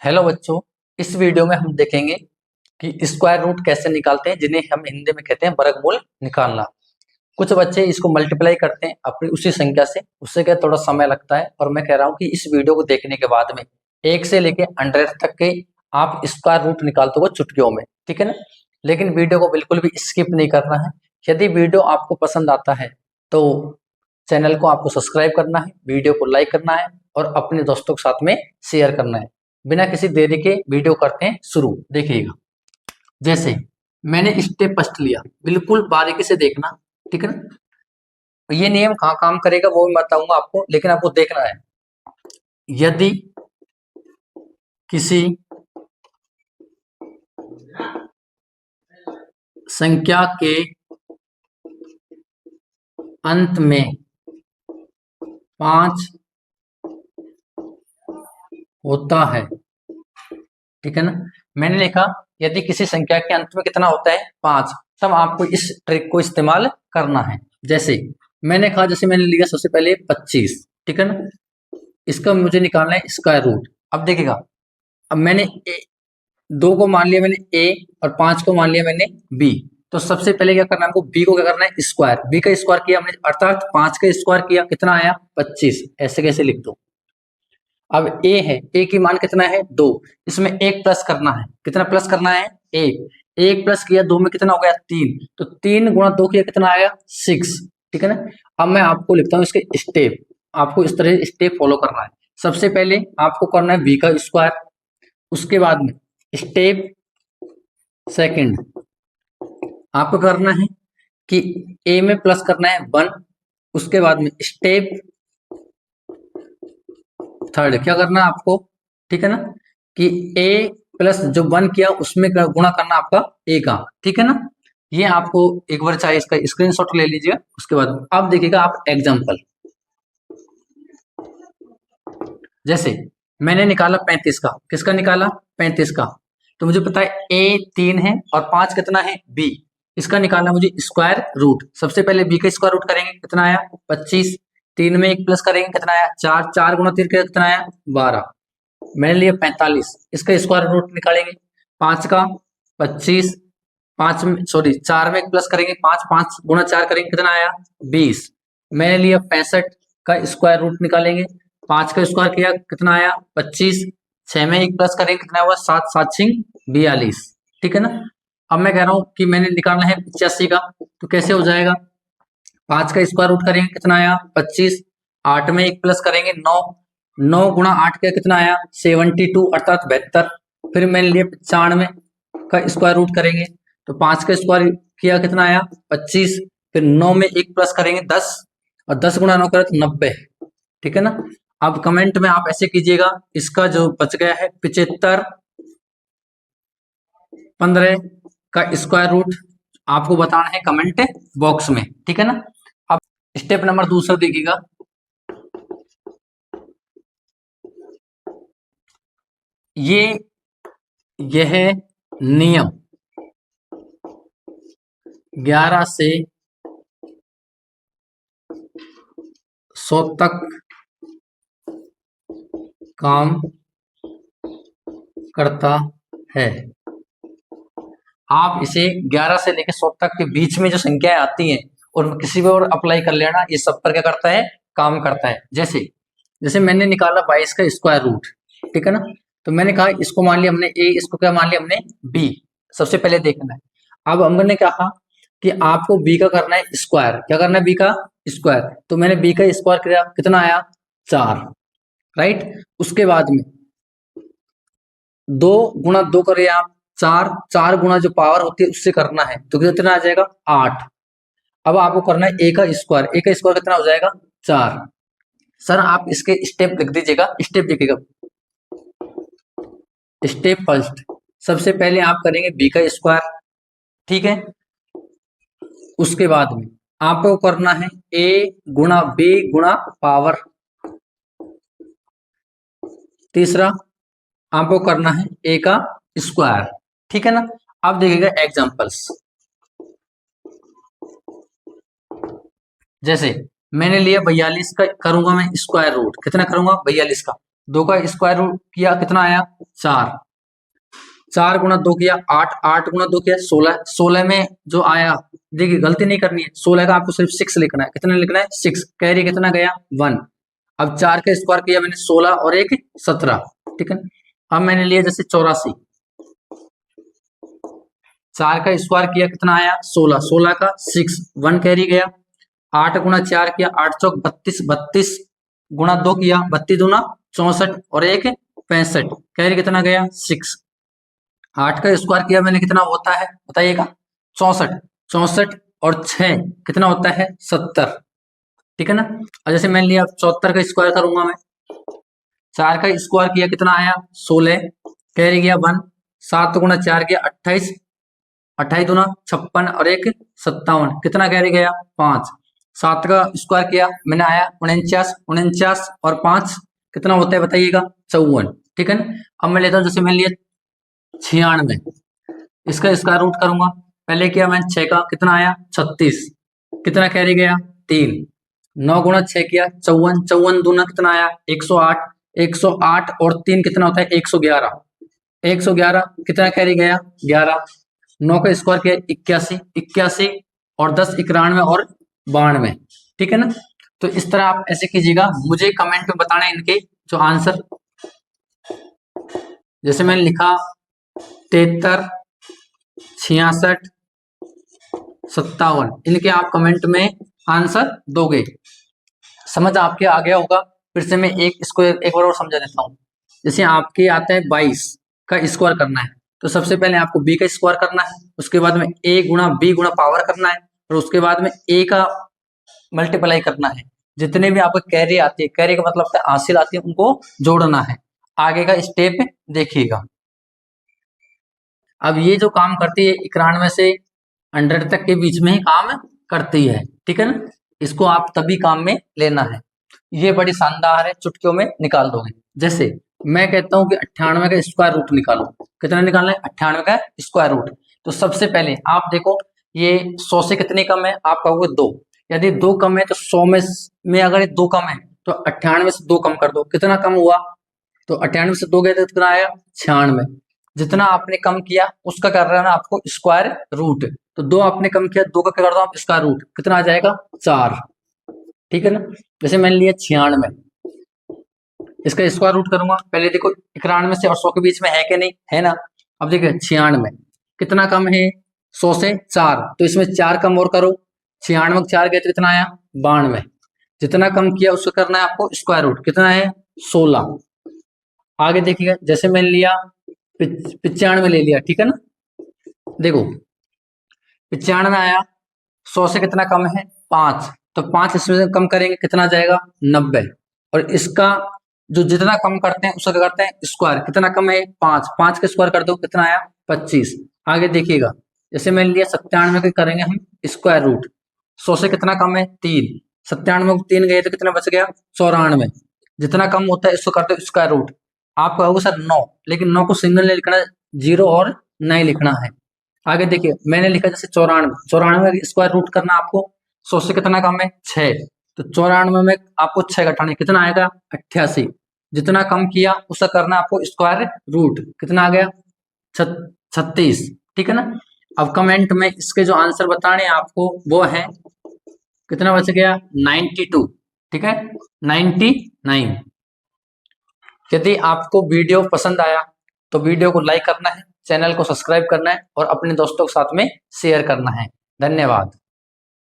Hello बच्चों, इस video में हम देखेंगे कि स्क्वायर रूट कैसे निकालते हैं, जिन्हें हम हिंदी में कहते हैं वर्गमूल निकालना। कुछ बच्चे इसको मल्टीप्लाई करते हैं अपनी उसी संख्या से, उससे क्या थोड़ा समय लगता है। और मैं कह रहा हूँ कि इस वीडियो को देखने के बाद में 1 से लेके 100 तक के आप स्क्वायर रूट निकालते हो चुटकियों में, ठीक है ना। लेकिन वीडियो को बिल्कुल भी स्किप नहीं करना है। यदि वीडियो आपको पसंद आता है तो चैनल को आपको सब्सक्राइब करना है, वीडियो को लाइक करना है और अपने दोस्तों के साथ में शेयर करना है। बिना किसी देरी के वीडियो करते हैं शुरू। देखिएगा, जैसे मैंने स्टेप फर्स्ट लिया, बिल्कुल बारीकी से देखना, ठीक है ना। ये नियम कहाँ काम करेगा वो मैं बताऊंगा आपको, लेकिन आपको देखना है। यदि किसी संख्या के अंत में 5 होता है, ठीक है ना। मैंने लिखा यदि किसी संख्या के अंत में कितना होता है 5, तब आपको इस ट्रिक को इस्तेमाल करना है। जैसे मैंने कहा, जैसे मैंने लिया सबसे पहले 25, ठीक है ना। इसका मुझे निकालना है स्क्वायर रूट। अब देखिएगा, अब मैंने 2 को मान लिया मैंने ए और 5 को मान लिया मैंने बी। तो सबसे पहले क्या करना है हमको, बी को क्या करना है स्क्वायर। बी का स्क्वायर किया हमने, अर्थात 5 का स्क्वायर किया, कितना आया 25। ऐसे कैसे लिख दो। अब ए है, ए की मान कितना है 2, इसमें 1 प्लस करना है। कितना प्लस करना है 1। 1 प्लस किया 2 में कितना हो गया 3, तो 3 गुणा 2 किया कितना आया 6, ठीक है ना। अब मैं आपको लिखता हूँ इसके स्टेप, आपको इस तरह स्टेप फॉलो करना है। सबसे पहले आपको करना है बी का स्क्वायर, उसके बाद में स्टेप सेकंड आपको करना है कि ए में प्लस करना है 1, उसके बाद में स्टेप थर्ड क्या करना है आपको, ठीक है ना, कि ए प्लस जो 1 किया उसमें गुणा करना आपका ए का, ठीक है ना। ये आपको एक बार चाहे इसका स्क्रीनशॉट ले लीजिए। उसके बाद अब देखिएगा आप एग्जांपल, जैसे मैंने निकाला 35 का, किसका निकाला 35 का, तो मुझे पता है ए 3 है और 5 कितना है बी। इसका निकालना मुझे स्क्वायर रूट। सबसे पहले बी का स्क्वायर रूट करेंगे, कितना आया 25। 3 में 1 प्लस करेंगे, कितना आया 4। 4 गुणा 3 कितना आया 12। मैंने लिया 45, इसका स्क्वायर रूट निकालेंगे। 5 का 25, 5 में सॉरी 4 में 1 प्लस करेंगे 5। 5 गुणा 4 करेंगे, कितना आया 20। मैंने लिया 65 का स्क्वायर रूट निकालेंगे। 5 का स्क्वायर किया, कितना आया 25। 6 में 1 प्लस करेंगे, कितना हुआ 7। 7 6 42, ठीक है ना। अब मैं कह रहा हूं कि मैंने निकालना है 85 का, तो कैसे हो जाएगा, 5 का स्क्वायर रूट करेंगे, कितना आया 25। 8 में 1 प्लस करेंगे 9। 9 गुणा 8 का कितना आया 72, अर्थात 72। फिर मैंने लिया 95 का स्क्वायर रूट करेंगे, तो 5 का स्क्वायर किया, कितना आया 25। फिर 9 में 1 प्लस करेंगे 10, और 10 गुणा 9 करें तो 90, ठीक है ना। अब कमेंट में आप ऐसे कीजिएगा, इसका जो बच गया है 75 15 का स्क्वायर रूट आपको बताना है कमेंट बॉक्स में, ठीक है ना। अब स्टेप नंबर दूसरा देखिएगा, यह नियम 11 से 100 तक काम करता है। आप इसे 11 से लेकर 100 तक के बीच में जो संख्याएं आती हैं और किसी भी और अप्लाई कर लेना, ये सब पर क्या करता है काम करता है। जैसे जैसे मैंने निकाला 22 का स्क्वायर रूट, ठीक है ना। तो मैंने कहा इसको मान लिया हमने ए, इसको क्या मान लिया हमने बी। सबसे पहले देखना है, अब हमने कहा कि आपको बी का करना है स्क्वायर। क्या करना है बी का स्क्वायर, तो मैंने बी का स्क्वायर किया, कितना आया 4, राइट। उसके बाद में 2 गुणा 2 करें आप 4। 4 गुणा जो पावर होती है उससे करना है, तो कितना आ जाएगा 8। अब आपको करना है ए का स्क्वायर। ए का स्क्वायर कितना हो जाएगा 4। सर आप इसके स्टेप लिख दीजिएगा, स्टेप लिखिएगा। स्टेप फर्स्ट, सबसे पहले आप करेंगे बी का स्क्वायर, ठीक है। उसके बाद में आपको करना है ए गुणा बी गुणा पावर। तीसरा आपको करना है ए का स्क्वायर, ठीक है ना। अब देखिएगा एग्जांपल्स, जैसे मैंने लिया 42 का, करूंगा मैं स्क्वायर रूट, कितना करूंगा 42 का। 2 का स्क्वायर रूट किया कितना आया 4, 4 गुना 2 किया 8, 8 गुना 2 किया 16, 16 में जो आया, देखिए गलती नहीं करनी है, 16 का आपको सिर्फ 6 लिखना है, कितना लिखना है 6, कैरी कितना गया 1। अब 4 का स्क्वायर किया मैंने 16 और 1 17, ठीक है। अब मैंने लिया जैसे 84, 4 का स्क्वायर किया कितना आया 16, 16 का 6, 1 कैरी गया, 8 गुना 4 किया 8 चौक 32, 32 गुना 2 किया 32 दूना 64 और 1 65, कैरी कितना गया 6। 8 का स्क्वायर किया मैंने कितना होता है बताइएगा 64, 64 और 6 कितना होता है 70, ठीक है ना। और जैसे मैंने लिया 74 का स्क्वायर करूंगा मैं, 4 का स्क्वायर किया कितना आया 16, कैरी गया 1, 7 गुना 4 किया 28, 28 दूना 56 और 1 57, कितना कैरी गया 5। 7 का स्क्वायर किया मैंने आया 49, 49 और 5 कितना होता है बताइएगा 54, ठीक है ना। अब मैं लेता हूँ जैसे मैंने लिया 96, इसका स्क्वायर रूट करूंगा, पहले किया मैंने 6 का कितना आया 36, कितना कैरी गया 3, 9 गुना 6 किया 54, 54 दूना कितना आया 108, 108 और 3 कितना होता है 111, 111 कितना कैरी गया 11, 9 का स्क्वायर किया 81, 81 और 10 91 और 92, ठीक है ना। तो इस तरह आप ऐसे कीजिएगा, मुझे कमेंट में बताना इनके जो आंसर, जैसे मैंने लिखा 73, 66, 57, इनके आप कमेंट में आंसर दोगे। समझ आपके आ गया होगा। फिर से मैं इसको एक बार और समझा देता हूँ। जैसे आपके आता है 22 का स्क्वायर करना है, तो सबसे पहले आपको b का स्क्वायर करना है, उसके बाद में a Guna b Guna power करना है, और उसके बाद में a का मल्टीप्लाई करना है। जितने भी आपको कैरी आती है, कैरी का मतलब होता है हासिल आती है, उनको जोड़ना है। आगे का स्टेप देखिएगा। अब ये जो काम करती है 91 से 100 तक के बीच में ही काम करती है, ठीक है ना। इसको आप तभी काम में लेना है। ये बड़ी शानदार है, चुटकियों में निकाल दोगे। जैसे मैं कहता हूं कि 98 का स्क्वायर रूट निकालो, कितना निकालना है 98 का स्क्वायर रूट। तो सबसे पहले आप देखो ये 100 से कितने कम है, आप कहोगे 2, यदि 2 कम है तो 100 में अगर 2 कम है तो 98 से 2 कम कर दो, कितना कम हुआ, तो 98 से 2 गए तो कितना आया 96। जितना आपने कम किया उसका कर रहा है ना आपको स्क्वायर रूट, तो 2 आपने कम किया, 2 का क्या कर दो आप स्क्वायर रूट, कितना आ जाएगा 4, ठीक है ना। जैसे मैंने लिया 96, इसका स्क्वायर रूट करूंगा, पहले देखो 91 से और 100 के बीच में है कि नहीं, है ना। अब देखिए 96 कितना कम है 100 से 4, तो इसमें 4 कम और करो, 96 में 4 गए तो कितना आया 92। जितना कम किया उसको करना है आपको स्क्वायर रूट, कितना है 16। आगे देखिएगा, जैसे मैंने लिया 95 ले लिया, ठीक है ना। देखो 95 आया, 100 से कितना कम है 5, तो 5 इसमें से कम करेंगे कितना आ जाएगा 90, और इसका जो जितना कम करते हैं उसका क्या करते हैं स्क्वायर, कितना कम है 5, 5 का स्क्वायर कर दो कितना आया 25। आगे देखिएगा, जैसे मैंने लिया 97 के करेंगे हम स्क्वायर रूट, 100 से कितना कम है 3, 97 को 3 गए तो कितना बच गया 94। जितना कम होता है इसको करते हो स्क्वायर रूट। आप कहोगे सर 9, लेकिन 9 को सिंगल नहीं लिखना, 0 और 9 लिखना है। आगे देखिए मैंने लिखा जैसे 94, 94 स्क्वायर रूट करना आपको, 100 से कितना कम है 6, तो 94 में आपको 6 घटाना है, कितना आएगा 88। जितना कम किया उसका करना आपको स्क्वायर रूट, कितना आ गया 36, ठीक है ना। अब कमेंट में इसके जो आंसर बताने आपको वो है, कितना बच गया 92, ठीक है 99। यदि आपको वीडियो पसंद आया तो वीडियो को लाइक करना है, चैनल को सब्सक्राइब करना है और अपने दोस्तों के साथ में शेयर करना है। धन्यवाद।